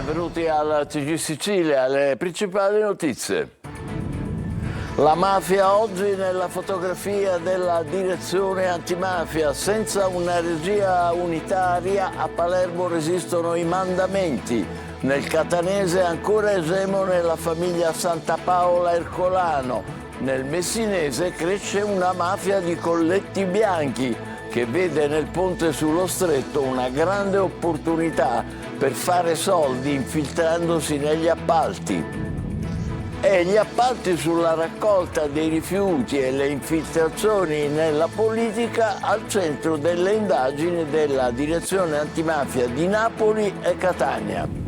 benvenuti al TG Sicilia, le principali notizie. La mafia oggi nella fotografia della direzione antimafia. Senza una regia unitaria a Palermo resistono i mandamenti. Nel catanese ancora egemone la famiglia Santapaola Ercolano. Nel messinese cresce una mafia di colletti bianchi che vede nel ponte sullo stretto una grande opportunità per fare soldi infiltrandosi negli appalti. E gli appalti sulla raccolta dei rifiuti e le infiltrazioni nella politica al centro delle indagini della direzione antimafia di Napoli e Catania.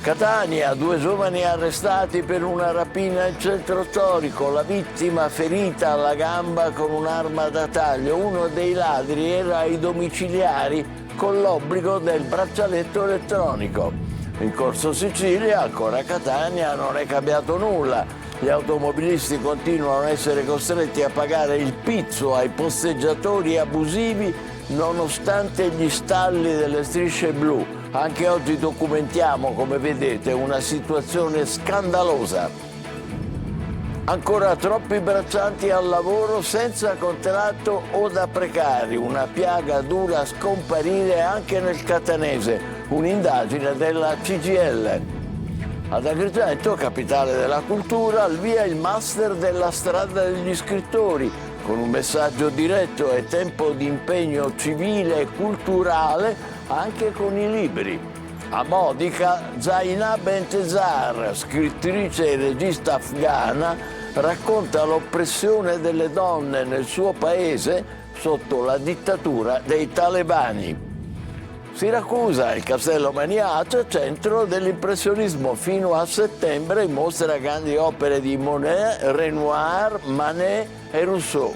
Catania, 2 giovani arrestati per una rapina in centro storico, la vittima ferita alla gamba con un'arma da taglio. Uno dei ladri era ai domiciliari con l'obbligo del braccialetto elettronico. In Corso Sicilia, ancora a Catania, non è cambiato nulla. Gli automobilisti continuano a essere costretti a pagare il pizzo ai posteggiatori abusivi nonostante gli stalli delle strisce blu. Anche oggi documentiamo, come vedete, una situazione scandalosa. Ancora troppi braccianti al lavoro senza contratto o da precari, una piaga dura a scomparire anche nel catanese, un'indagine della CGIL. Ad Agrigento, capitale della cultura, al via il master della strada degli scrittori, con un messaggio diretto e tempo di impegno civile e culturale anche con i libri. A Modica, Zainab Entezar, scrittrice e regista afghana, racconta l'oppressione delle donne nel suo paese sotto la dittatura dei talebani. Siracusa, il Castello Maniace, centro dell'impressionismo. Fino a settembre mostra grandi opere di Monet, Renoir, Manet e Rousseau.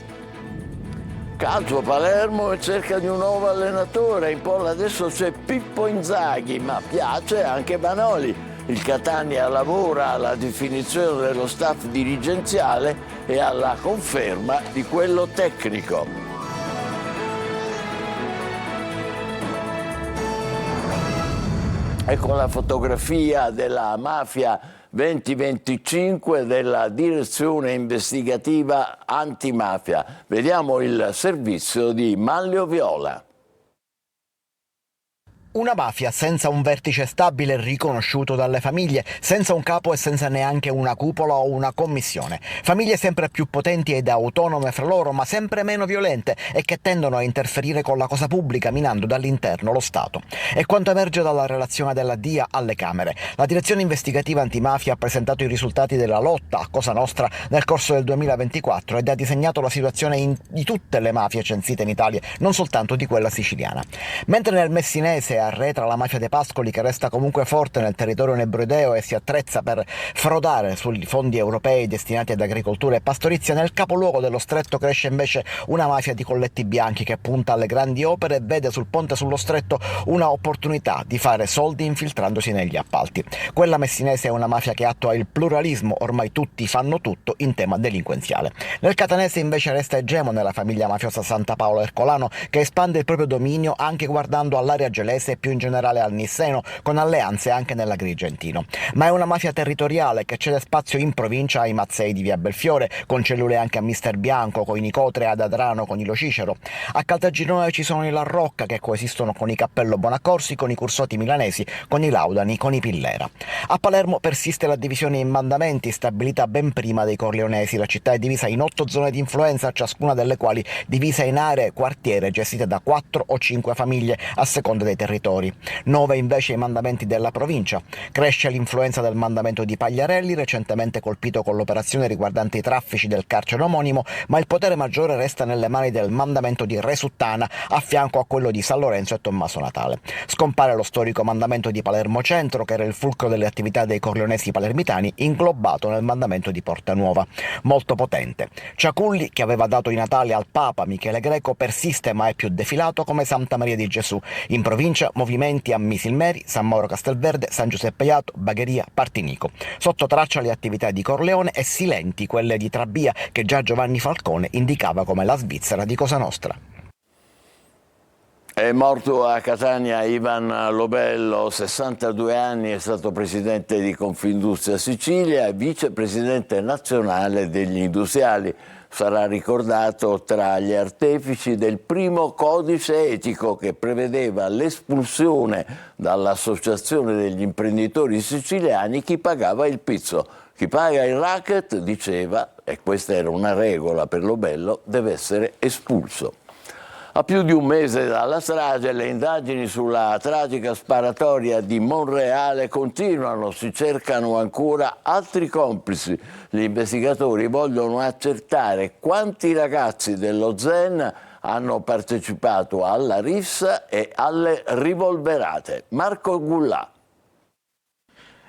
Calcio, Palermo in cerca di un nuovo allenatore. In palla adesso c'è Pippo Inzaghi, ma piace anche Banoli. Il Catania lavora alla definizione dello staff dirigenziale e alla conferma di quello tecnico. Ecco la fotografia della mafia 2025 della direzione investigativa antimafia. Vediamo il servizio di Manlio Viola. Una mafia senza un vertice stabile riconosciuto dalle famiglie, senza un capo e senza neanche una cupola o una commissione. Famiglie sempre più potenti ed autonome fra loro, ma sempre meno violente e che tendono a interferire con la cosa pubblica minando dall'interno lo Stato. È quanto emerge dalla relazione della DIA alle Camere. La direzione investigativa antimafia ha presentato i risultati della lotta a Cosa Nostra nel corso del 2024 ed ha disegnato la situazione di tutte le mafie censite in Italia, non soltanto di quella siciliana. Mentre nel messinese arretra la mafia dei Pascoli, che resta comunque forte nel territorio nebrodeo e si attrezza per frodare sui fondi europei destinati ad agricoltura e pastorizia, nel capoluogo dello stretto cresce invece una mafia di colletti bianchi che punta alle grandi opere e vede sul ponte sullo stretto una opportunità di fare soldi infiltrandosi negli appalti. Quella messinese è una mafia che attua il pluralismo, ormai tutti fanno tutto in tema delinquenziale. Nel catanese invece resta egemone la famiglia mafiosa Santapaola Ercolano, che espande il proprio dominio anche guardando all'area gelese e più in generale al Nisseno, con alleanze anche nell'Agrigentino. Ma è una mafia territoriale che cede spazio in provincia ai Mazzei di via Belfiore, con cellule anche a Mister Bianco, con i Nicotre, ad Adrano con i Lo Cicero. A Caltagirone ci sono i La Rocca, che coesistono con i Cappello Bonaccorsi, con i Cursotti milanesi, con i Laudani, con i Pillera. A Palermo persiste la divisione in mandamenti, stabilita ben prima dei Corleonesi. La città è divisa in 8 zone di influenza, ciascuna delle quali divisa in aree e quartiere gestite da 4 o 5 famiglie a seconda dei territori. 9 invece i mandamenti della provincia. Cresce l'influenza del mandamento di Pagliarelli, recentemente colpito con l'operazione riguardante i traffici del carcere omonimo, ma il potere maggiore resta nelle mani del mandamento di Resuttana, a fianco a quello di San Lorenzo e Tommaso Natale. Scompare lo storico mandamento di Palermo Centro, che era il fulcro delle attività dei corleonesi palermitani, inglobato nel mandamento di Porta Nuova. Molto potente. Ciaculli, che aveva dato i Natali al Papa Michele Greco, persiste ma è più defilato come Santa Maria di Gesù. In provincia movimenti a Misilmeri, San Mauro Castelverde, San Giuseppe Jato, Bagheria, Partinico. Sotto traccia le attività di Corleone e silenti quelle di Trabia, che già Giovanni Falcone indicava come la Svizzera di Cosa Nostra. È morto a Catania Ivan Lobello, 62 anni, è stato presidente di Confindustria Sicilia e vicepresidente nazionale degli industriali. Sarà ricordato tra gli artefici del primo codice etico che prevedeva l'espulsione dall'Associazione degli imprenditori siciliani chi pagava il pizzo. Chi paga il racket, diceva, e questa era una regola per Lobello, deve essere espulso. A più di un mese dalla strage, le indagini sulla tragica sparatoria di Monreale continuano, si cercano ancora altri complici. Gli investigatori vogliono accertare quanti ragazzi dello Zen hanno partecipato alla rissa e alle rivolverate. Marco Gullà.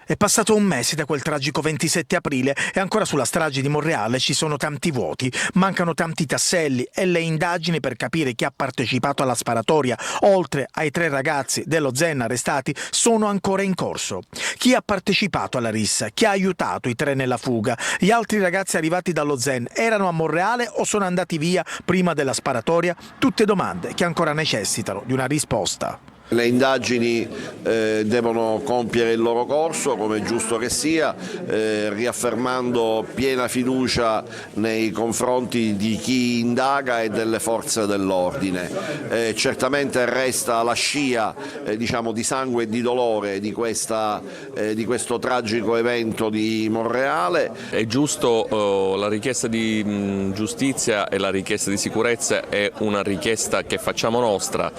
È passato un mese da quel tragico 27 aprile e ancora sulla strage di Monreale ci sono tanti vuoti, mancano tanti tasselli e le indagini per capire chi ha partecipato alla sparatoria, oltre ai 3 ragazzi dello Zen arrestati, sono ancora in corso. Chi ha partecipato alla rissa? Chi ha aiutato i 3 nella fuga? Gli altri ragazzi arrivati dallo Zen erano a Monreale o sono andati via prima della sparatoria? Tutte domande che ancora necessitano di una risposta. Le indagini devono compiere il loro corso, come è giusto che sia, riaffermando piena fiducia nei confronti di chi indaga e delle forze dell'ordine. Certamente resta la scia di sangue e di dolore di questo tragico evento di Monreale. È giusto, la richiesta di giustizia e la richiesta di sicurezza è una richiesta che facciamo nostra,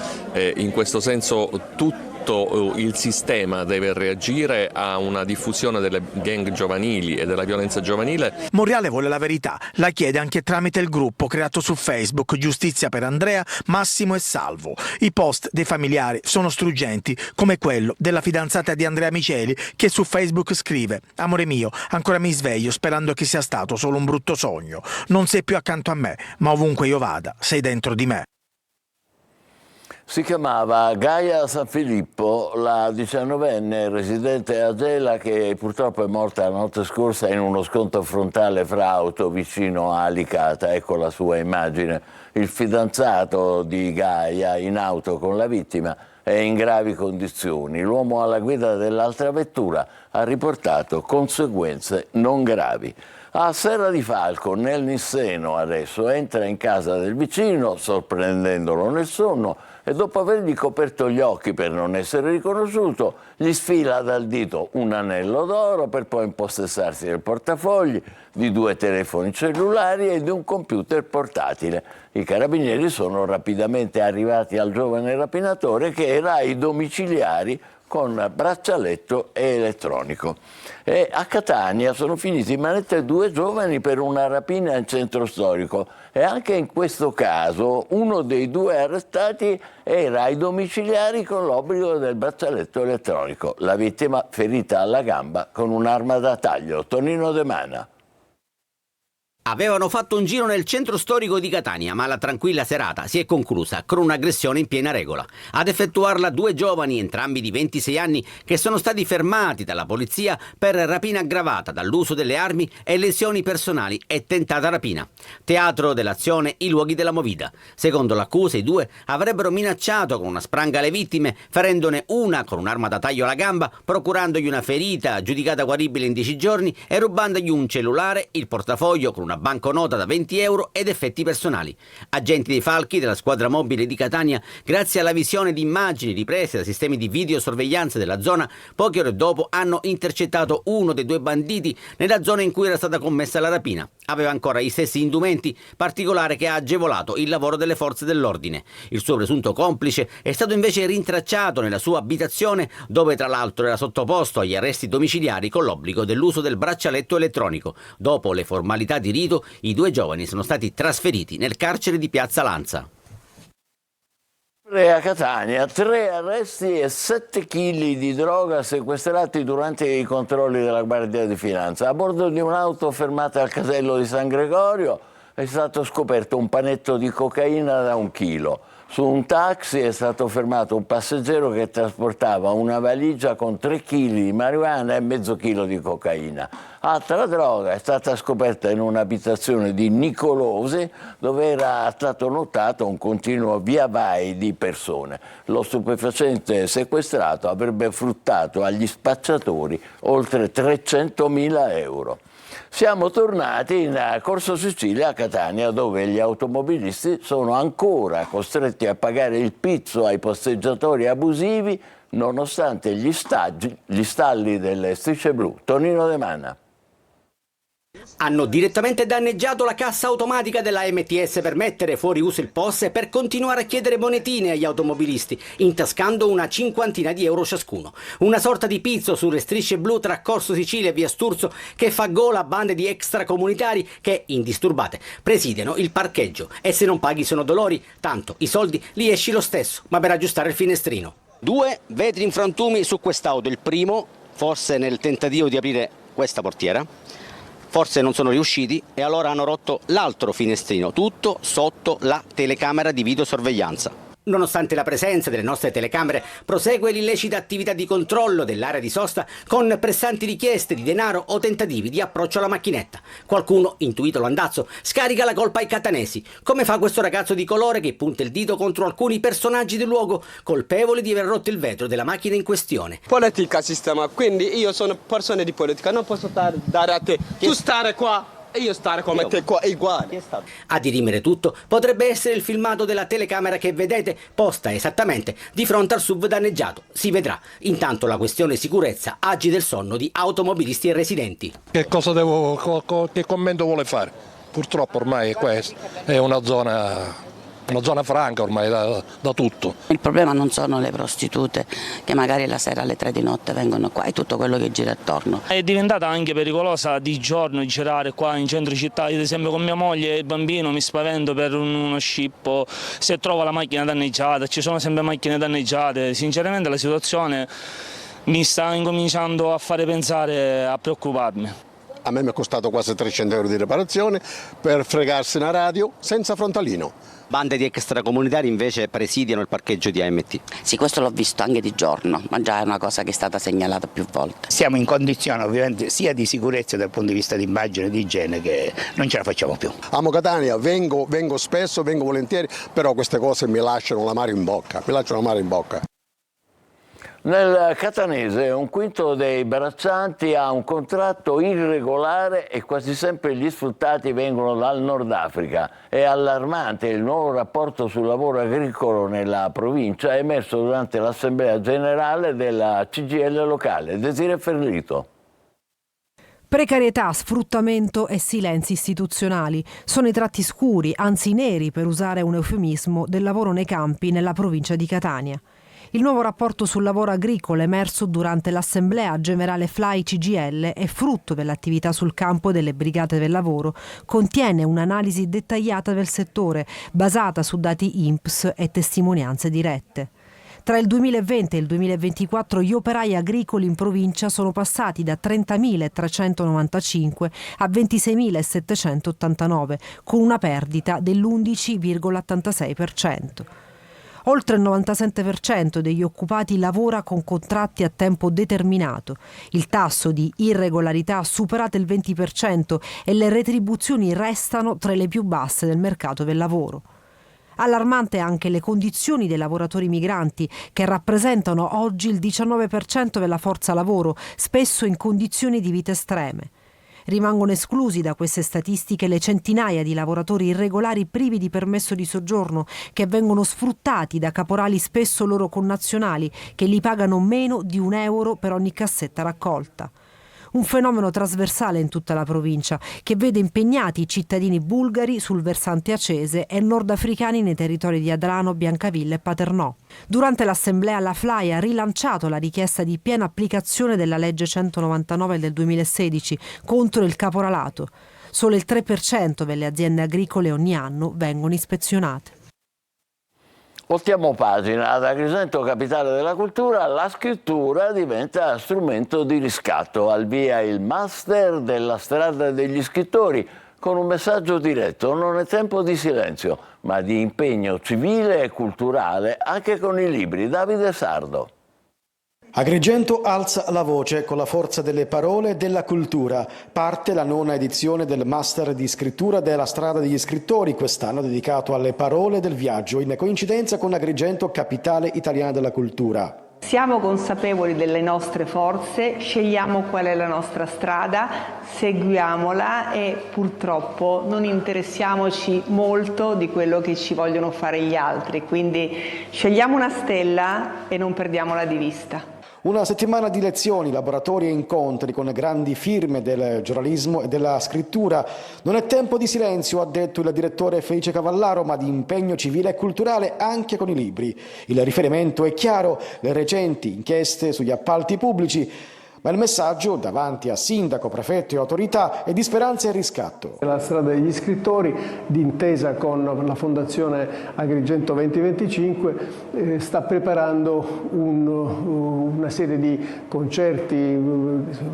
in questo senso tutto il sistema deve reagire a una diffusione delle gang giovanili e della violenza giovanile. Monreale vuole la verità, la chiede anche tramite il gruppo creato su Facebook Giustizia per Andrea, Massimo e Salvo. I post dei familiari sono struggenti, come quello della fidanzata di Andrea Miceli che su Facebook scrive: amore mio, ancora mi sveglio sperando che sia stato solo un brutto sogno. Non sei più accanto a me, ma ovunque io vada, sei dentro di me. Si chiamava Gaia Sanfilippo, la 19enne residente a Gela che purtroppo è morta la notte scorsa in uno scontro frontale fra auto vicino a Licata. Ecco la sua immagine. Il fidanzato di Gaia in auto con la vittima è in gravi condizioni. L'uomo alla guida dell'altra vettura ha riportato conseguenze non gravi. A Serra di Falco, nel Nisseno adesso, entra in casa del vicino, sorprendendolo nel sonno, e dopo avergli coperto gli occhi per non essere riconosciuto, gli sfila dal dito un anello d'oro per poi impossessarsi del portafogli, di 2 telefoni cellulari e di un computer portatile. I carabinieri sono rapidamente arrivati al giovane rapinatore che era ai domiciliari con braccialetto elettronico. E a Catania sono finiti in manette 2 giovani per una rapina in centro storico e anche in questo caso uno dei 2 arrestati era ai domiciliari con l'obbligo del braccialetto elettronico. La vittima ferita alla gamba con un'arma da taglio. Tonino De Mana. Avevano fatto un giro nel centro storico di Catania, ma la tranquilla serata si è conclusa con un'aggressione in piena regola. Ad effettuarla 2 giovani, entrambi di 26 anni, che sono stati fermati dalla polizia per rapina aggravata dall'uso delle armi e lesioni personali e tentata rapina. Teatro dell'azione i luoghi della movida. Secondo l'accusa, i 2 avrebbero minacciato con una spranga le vittime, ferendone una con un'arma da taglio alla gamba, procurandogli una ferita giudicata guaribile in 10 giorni e rubandogli un cellulare, il portafoglio con una banconota da 20 euro ed effetti personali. Agenti dei Falchi della squadra mobile di Catania, grazie alla visione di immagini riprese da sistemi di videosorveglianza della zona, poche ore dopo hanno intercettato uno dei 2 banditi nella zona in cui era stata commessa la rapina. Aveva ancora i stessi indumenti, particolare che ha agevolato il lavoro delle forze dell'ordine. Il suo presunto complice è stato invece rintracciato nella sua abitazione, dove tra l'altro era sottoposto agli arresti domiciliari con l'obbligo dell'uso del braccialetto elettronico. Dopo le formalità di rito, i 2 giovani sono stati trasferiti nel carcere di Piazza Lanza. A Catania, 3 arresti e 7 kg di droga sequestrati durante i controlli della Guardia di Finanza. A bordo di un'auto fermata al casello di San Gregorio è stato scoperto un panetto di cocaina da 1 chilo. Su un taxi è stato fermato un passeggero che trasportava una valigia con 3 kg di marijuana e mezzo chilo di cocaina. Altra droga è stata scoperta in un'abitazione di Nicolosi, dove era stato notato un continuo via vai di persone. Lo stupefacente sequestrato avrebbe fruttato agli spacciatori oltre 300.000 euro. Siamo tornati in Corso Sicilia a Catania, dove gli automobilisti sono ancora costretti a pagare il pizzo ai posteggiatori abusivi nonostante gli stalli delle strisce blu. Tonino De Manna. Hanno direttamente danneggiato la cassa automatica della MTS per mettere fuori uso il POS e per continuare a chiedere monetine agli automobilisti, intascando una 50 di euro ciascuno. Una sorta di pizzo sulle strisce blu tra Corso Sicilia e Via Sturzo che fa gola a bande di extracomunitari che, indisturbate, presidiano il parcheggio. E se non paghi sono dolori, tanto i soldi li esci lo stesso, ma per aggiustare il finestrino. 2 vetri in frantumi su quest'auto. Il primo, forse nel tentativo di aprire questa portiera. Forse non sono riusciti e allora hanno rotto l'altro finestrino, tutto sotto la telecamera di videosorveglianza. Nonostante la presenza delle nostre telecamere, prosegue l'illecita attività di controllo dell'area di sosta con pressanti richieste di denaro o tentativi di approccio alla macchinetta. Qualcuno, intuito l'andazzo, scarica la colpa ai catanesi, come fa questo ragazzo di colore che punta il dito contro alcuni personaggi del luogo, colpevoli di aver rotto il vetro della macchina in questione. Politica sistema, quindi io sono persona di politica, non posso dare a te, tu stare qua e io stare come te qua, è uguale. A dirimere tutto potrebbe essere il filmato della telecamera che vedete posta esattamente di fronte al SUV danneggiato. Si vedrà. Intanto la questione sicurezza agita il sonno di automobilisti e residenti. Che cosa che commento vuole fare? Purtroppo ormai questa è una zona franca ormai da tutto. Il problema non sono le prostitute che magari la sera alle 3 di notte vengono qua, è tutto quello che gira attorno. È diventata anche pericolosa di giorno girare qua in centro città, ad esempio con mia moglie e il bambino mi spavento per uno scippo, se trovo la macchina danneggiata, ci sono sempre macchine danneggiate, sinceramente la situazione mi sta incominciando a fare pensare, a preoccuparmi. A me mi è costato quasi 300 euro di riparazione per fregarsi una radio senza frontalino. Bande di extracomunitari invece presidiano il parcheggio di AMT. Sì, questo l'ho visto anche di giorno, ma già è una cosa che è stata segnalata più volte. Siamo in condizione ovviamente sia di sicurezza dal punto di vista di immagine e di igiene che non ce la facciamo più. Amo Catania, vengo spesso, vengo volentieri, però queste cose mi lasciano l'amaro in bocca, Nel catanese un quinto dei braccianti ha un contratto irregolare e quasi sempre gli sfruttati vengono dal Nord Africa. È allarmante il nuovo rapporto sul lavoro agricolo nella provincia emerso durante l'assemblea generale della CGIL locale. Desiree Ferlito. Precarietà, sfruttamento e silenzi istituzionali sono i tratti scuri, anzi neri per usare un eufemismo, del lavoro nei campi nella provincia di Catania. Il nuovo rapporto sul lavoro agricolo emerso durante l'Assemblea Generale FLAI CGIL è frutto dell'attività sul campo delle Brigate del Lavoro, contiene un'analisi dettagliata del settore basata su dati INPS e testimonianze dirette. Tra il 2020 e il 2024 gli operai agricoli in provincia sono passati da 30.395 a 26.789, con una perdita dell'11,86%. Oltre il 97% degli occupati lavora con contratti a tempo determinato. Il tasso di irregolarità ha superato il 20% e le retribuzioni restano tra le più basse del mercato del lavoro. Allarmante anche le condizioni dei lavoratori migranti, che rappresentano oggi il 19% della forza lavoro, spesso in condizioni di vita estreme. Rimangono esclusi da queste statistiche le centinaia di lavoratori irregolari privi di permesso di soggiorno che vengono sfruttati da caporali spesso loro connazionali che li pagano meno di €1 per ogni cassetta raccolta. Un fenomeno trasversale in tutta la provincia che vede impegnati i cittadini bulgari sul versante acese e nordafricani nei territori di Adrano, Biancavilla e Paternò. Durante l'assemblea la FLAI ha rilanciato la richiesta di piena applicazione della legge 199 del 2016 contro il caporalato. Solo il 3% delle aziende agricole ogni anno vengono ispezionate. Voltiamo pagina. Ad Agrigento, capitale della cultura, la scrittura diventa strumento di riscatto. Al via il master della strada degli scrittori, con un messaggio diretto: non è tempo di silenzio, ma di impegno civile e culturale anche con i libri. Davide Sardo. Agrigento alza la voce con la forza delle parole e della cultura. Parte la 9ª edizione del Master di scrittura della Strada degli Scrittori, quest'anno dedicato alle parole del viaggio, in coincidenza con Agrigento, capitale italiana della cultura. Siamo consapevoli delle nostre forze, scegliamo qual è la nostra strada, seguiamola e purtroppo non interessiamoci molto di quello che ci vogliono fare gli altri, quindi scegliamo una stella e non perdiamola di vista. Una settimana di lezioni, laboratori e incontri con grandi firme del giornalismo e della scrittura. Non è tempo di silenzio, ha detto il direttore Felice Cavallaro, ma di impegno civile e culturale anche con i libri. Il riferimento è chiaro, le recenti inchieste sugli appalti pubblici, ma il messaggio davanti a sindaco, prefetto e autorità è di speranza e riscatto. La Strada degli Scrittori, d'intesa con la Fondazione Agrigento 2025, sta preparando una serie di concerti,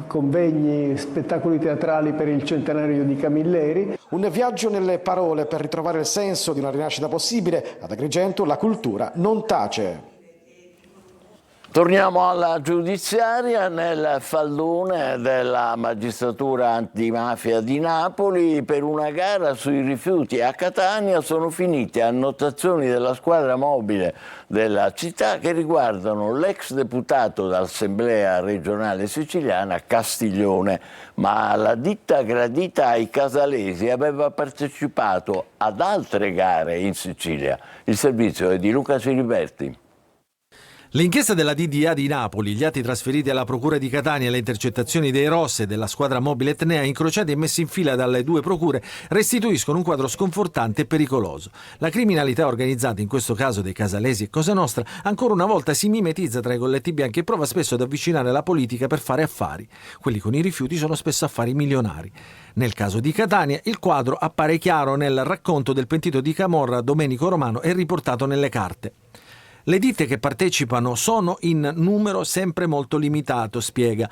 convegni, spettacoli teatrali per il centenario di Camilleri. Un viaggio nelle parole per ritrovare il senso di una rinascita possibile. Ad Agrigento la cultura non tace. Torniamo alla giudiziaria. Nel fallone della magistratura antimafia di Napoli, per una gara sui rifiuti a Catania sono finite annotazioni della squadra mobile della città che riguardano l'ex deputato d'Assemblea regionale siciliana Castiglione, ma la ditta gradita ai casalesi aveva partecipato ad altre gare in Sicilia. Il servizio è di Luca Siliberti. L'inchiesta della DDA di Napoli, gli atti trasferiti alla Procura di Catania e le intercettazioni dei ROS e della squadra mobile Etnea incrociati e messi in fila dalle due procure restituiscono un quadro sconfortante e pericoloso. La criminalità organizzata, in questo caso dei casalesi e Cosa Nostra, ancora una volta si mimetizza tra i colletti bianchi e prova spesso ad avvicinare la politica per fare affari. Quelli con i rifiuti sono spesso affari milionari. Nel caso di Catania, il quadro appare chiaro nel racconto del pentito di Camorra Domenico Romano e riportato nelle carte. Le ditte che partecipano sono in numero sempre molto limitato, spiega.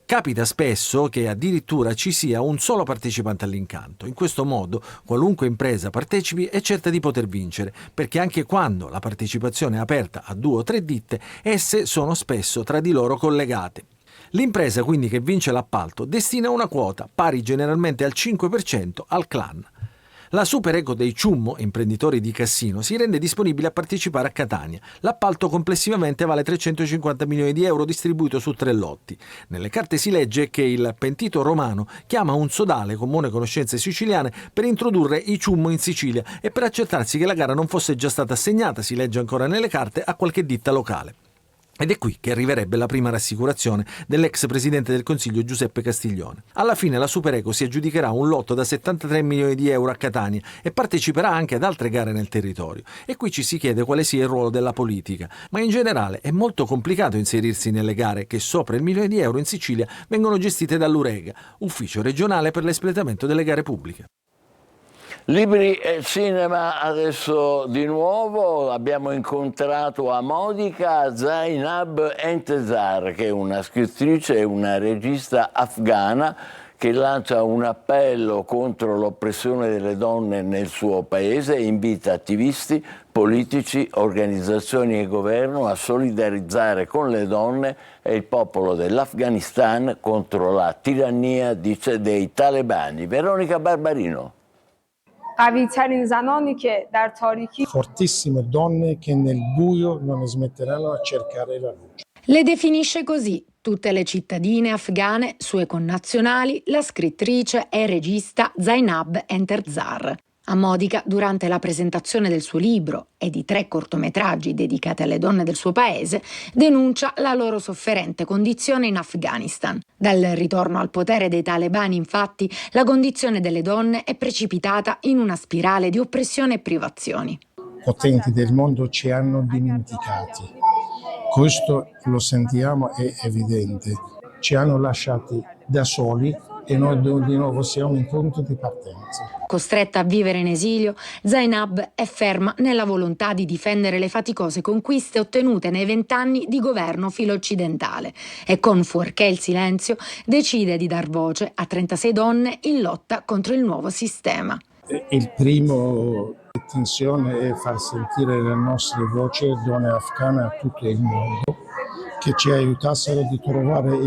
Capita spesso che addirittura ci sia un solo partecipante all'incanto. In questo modo, qualunque impresa partecipi è certa di poter vincere, perché anche quando la partecipazione è aperta a 2 o 3 ditte, esse sono spesso tra di loro collegate. L'impresa quindi che vince l'appalto destina una quota, pari generalmente al 5%, al clan. La Super Eco dei Ciummo, imprenditori di Cassino, si rende disponibile a partecipare a Catania. L'appalto complessivamente vale 350 milioni di euro distribuito su 3 lotti. Nelle carte si legge che il pentito Romano chiama un sodale con buone conoscenze siciliane per introdurre i Ciummo in Sicilia e per accertarsi che la gara non fosse già stata assegnata, si legge ancora nelle carte, a qualche ditta locale. Ed è qui che arriverebbe la prima rassicurazione dell'ex presidente del Consiglio Giuseppe Castiglione. Alla fine la Super Eco si aggiudicherà un lotto da 73 milioni di euro a Catania e parteciperà anche ad altre gare nel territorio. E qui ci si chiede quale sia il ruolo della politica. Ma in generale è molto complicato inserirsi nelle gare che sopra il milione di euro in Sicilia vengono gestite dall'Urega, ufficio regionale per l'espletamento delle gare pubbliche. Libri e cinema adesso di nuovo. Abbiamo incontrato a Modica Zainab Entezar, che è una scrittrice e una regista afghana che lancia un appello contro l'oppressione delle donne nel suo paese e invita attivisti, politici, organizzazioni e governo a solidarizzare con le donne e il popolo dell'Afghanistan contro la tirannia, dice, dei talebani. Veronica Barbarino. Fortissime donne che nel buio non smetteranno a cercare la luce. Le definisce così tutte le cittadine afghane, sue connazionali, la scrittrice e regista Zainab Entezar. A Modica, durante la presentazione del suo libro e di 3 cortometraggi dedicati alle donne del suo paese, denuncia la loro sofferente condizione in Afghanistan. Dal ritorno al potere dei talebani, infatti, la condizione delle donne è precipitata in una spirale di oppressione e privazioni. Potenti del mondo ci hanno dimenticati. Questo lo sentiamo, è evidente. Ci hanno lasciati da soli e noi di nuovo siamo un punto di partenza. Costretta a vivere in esilio, Zainab è ferma nella volontà di difendere le faticose conquiste ottenute nei 20 anni di governo filo-occidentale e con fuorché il silenzio decide di dar voce a 36 donne in lotta contro il nuovo sistema. Il primo attenzione è far sentire le nostre voci, donne afghane a tutto il mondo, che ci aiutassero di trovare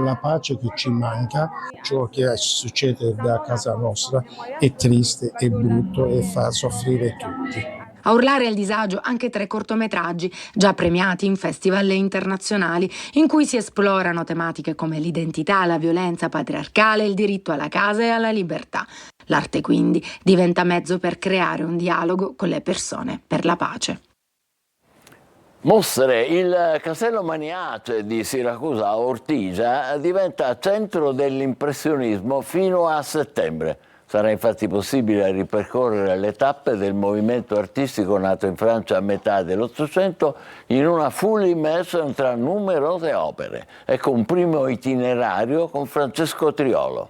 la pace che ci manca. Ciò che succede da casa nostra è triste, è brutto e fa soffrire tutti. A urlare al disagio anche 3 cortometraggi, già premiati in festival internazionali, in cui si esplorano tematiche come l'identità, la violenza patriarcale, il diritto alla casa e alla libertà. L'arte quindi diventa mezzo per creare un dialogo con le persone per la pace. Mostre. Il Castello Maniace di Siracusa a Ortigia diventa centro dell'impressionismo fino a settembre. Sarà infatti possibile ripercorrere le tappe del movimento artistico nato in Francia a metà dell'Ottocento in una full immersion tra numerose opere. Ecco un primo itinerario con Francesco Triolo.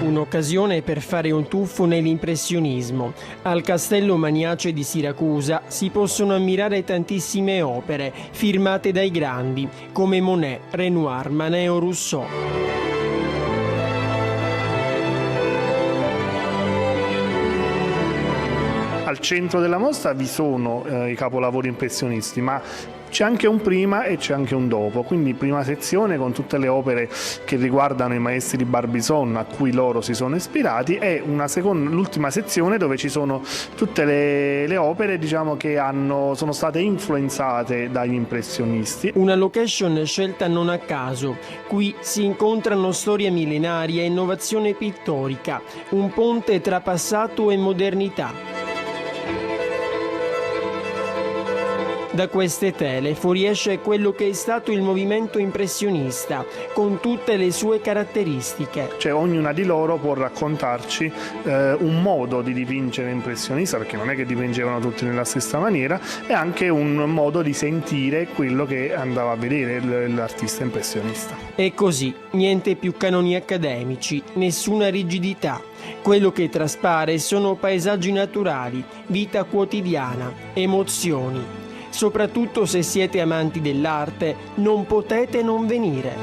Un'occasione per fare un tuffo nell'impressionismo. Al Castello Maniace di Siracusa si possono ammirare tantissime opere firmate dai grandi come Monet, Renoir, Manet o Rousseau. Al centro della mostra vi sono i capolavori impressionisti, ma c'è anche un prima e c'è anche un dopo, quindi prima sezione con tutte le opere che riguardano i maestri di Barbizon a cui loro si sono ispirati e l'ultima sezione dove ci sono tutte le opere diciamo, che sono state influenzate dagli impressionisti. Una location scelta non a caso, qui si incontrano storia millenaria e innovazione pittorica, un ponte tra passato e modernità. Da queste tele fuoriesce quello che è stato il movimento impressionista, con tutte le sue caratteristiche. Cioè ognuna di loro può raccontarci un modo di dipingere impressionista, perché non è che dipingevano tutti nella stessa maniera, e anche un modo di sentire quello che andava a vedere l'artista impressionista. E così, niente più canoni accademici, nessuna rigidità. Quello che traspare sono paesaggi naturali, vita quotidiana, emozioni. Soprattutto se siete amanti dell'arte, non potete non venire.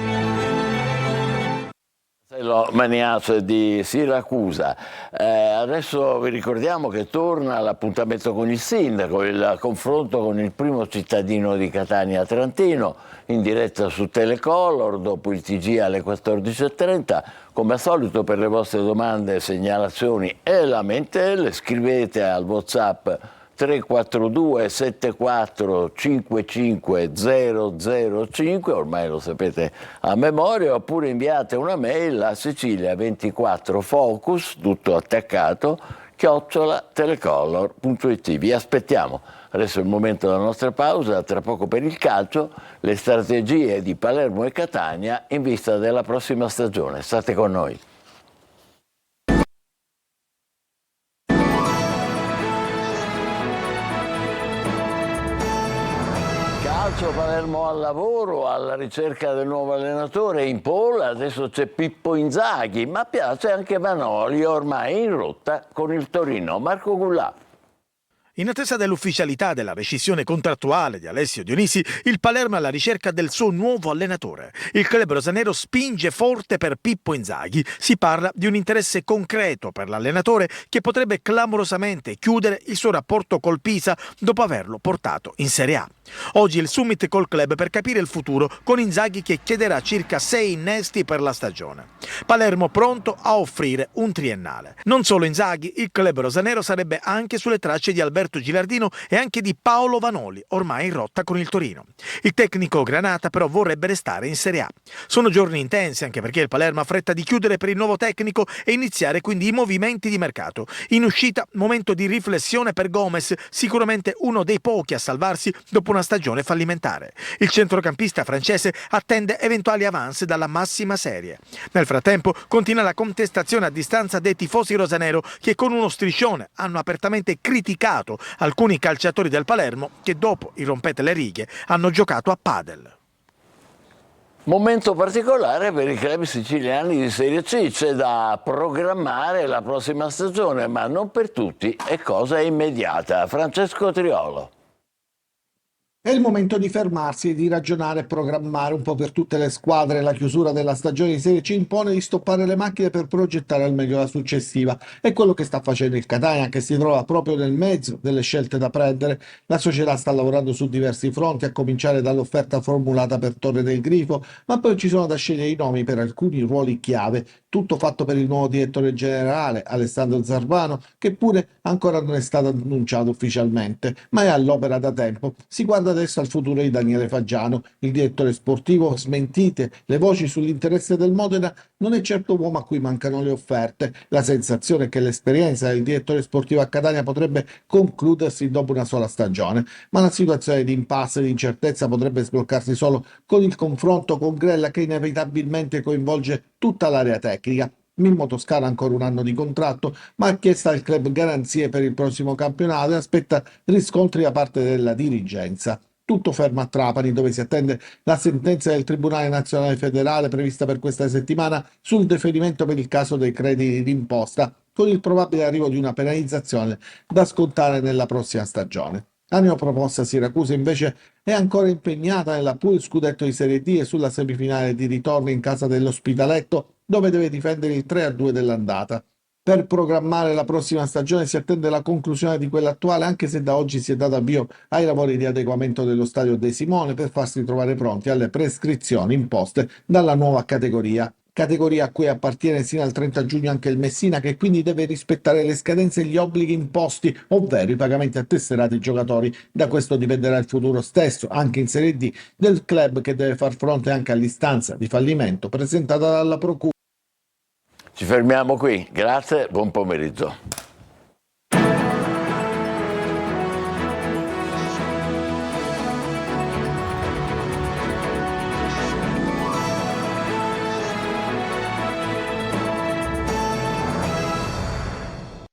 Castello Maniace di Siracusa. Adesso vi ricordiamo che torna l'appuntamento con il sindaco, il confronto con il primo cittadino di Catania Trantino, in diretta su Telecolor, dopo il TG alle 14.30. Come al solito per le vostre domande, segnalazioni e lamentele scrivete al WhatsApp 342 74 55 005, ormai lo sapete a memoria, oppure inviate una mail a Sicilia24focus, tutto attaccato, @telecolor.it. Vi aspettiamo. Adesso è il momento della nostra pausa, tra poco per il calcio, le strategie di Palermo e Catania in vista della prossima stagione. State con noi. Palermo al lavoro, alla ricerca del nuovo allenatore in pole, adesso c'è Pippo Inzaghi, ma piace anche Vanoli, ormai in rotta con il Torino. Marco Gullà. In attesa dell'ufficialità della rescissione contrattuale di Alessio Dionisi, il Palermo è alla ricerca del suo nuovo allenatore. Il club rosanero spinge forte per Pippo Inzaghi. Si parla di un interesse concreto per l'allenatore che potrebbe clamorosamente chiudere il suo rapporto col Pisa dopo averlo portato in Serie A. Oggi il summit col club per capire il futuro, con Inzaghi che chiederà circa 6 innesti per la stagione. Palermo pronto a offrire un triennale. Non solo Inzaghi, il club rosanero sarebbe anche sulle tracce di Alberto Gilardino e anche di Paolo Vanoli, ormai in rotta con il Torino. Il tecnico granata però vorrebbe restare in Serie A. Sono giorni intensi anche perché il Palermo ha fretta di chiudere per il nuovo tecnico e iniziare quindi i movimenti di mercato. In uscita, momento di riflessione per Gomez, sicuramente uno dei pochi a salvarsi dopo una stagione fallimentare. Il centrocampista francese attende eventuali avance dalla massima serie. Nel frattempo continua la contestazione a distanza dei tifosi rosanero che con uno striscione hanno apertamente criticato alcuni calciatori del Palermo che dopo il rompete le righe hanno giocato a padel. Momento particolare per i club siciliani di Serie C, c'è da programmare la prossima stagione, ma non per tutti è cosa immediata. Francesco Triolo. È il momento di fermarsi e di ragionare e programmare un po' per tutte le squadre. La chiusura della stagione di Serie C impone di stoppare le macchine per progettare al meglio la successiva. È quello che sta facendo il Catania, che si trova proprio nel mezzo delle scelte da prendere. La società sta lavorando su diversi fronti, a cominciare dall'offerta formulata per Torre del Grifo, ma poi ci sono da scegliere i nomi per alcuni ruoli chiave. Tutto fatto per il nuovo direttore generale, Alessandro Zarvano, che pure ancora non è stato annunciato ufficialmente, ma è all'opera da tempo. Si guarda adesso al futuro di Daniele Faggiano, il direttore sportivo. Smentite le voci sull'interesse del Modena, non è certo uomo a cui mancano le offerte. La sensazione è che l'esperienza del direttore sportivo a Catania potrebbe concludersi dopo una sola stagione, ma la situazione di impasse e di incertezza potrebbe sbloccarsi solo con il confronto con Grella, che inevitabilmente coinvolge tutta l'area tecnica. Mimmo Toscano ha ancora un anno di contratto, ma ha chiesto al club garanzie per il prossimo campionato e aspetta riscontri da parte della dirigenza. Tutto fermo a Trapani, dove si attende la sentenza del Tribunale Nazionale Federale prevista per questa settimana sul deferimento per il caso dei crediti d'imposta, con il probabile arrivo di una penalizzazione da scontare nella prossima stagione. La neopromossa Siracusa invece è ancora impegnata nella pool scudetto di Serie D e sulla semifinale di ritorno in casa dell'Ospitaletto, dove deve difendere il 3-2 dell'andata. Per programmare la prossima stagione si attende la conclusione di quella attuale, anche se da oggi si è dato avvio ai lavori di adeguamento dello stadio De Simone per farsi trovare pronti alle prescrizioni imposte dalla nuova categoria a cui appartiene sino al 30 giugno anche il Messina, che quindi deve rispettare le scadenze e gli obblighi imposti, ovvero i pagamenti a tesserati ai giocatori. Da questo dipenderà il futuro stesso, anche in Serie D, del club, che deve far fronte anche all'istanza di fallimento presentata dalla Procura. Ci fermiamo qui, grazie, buon pomeriggio.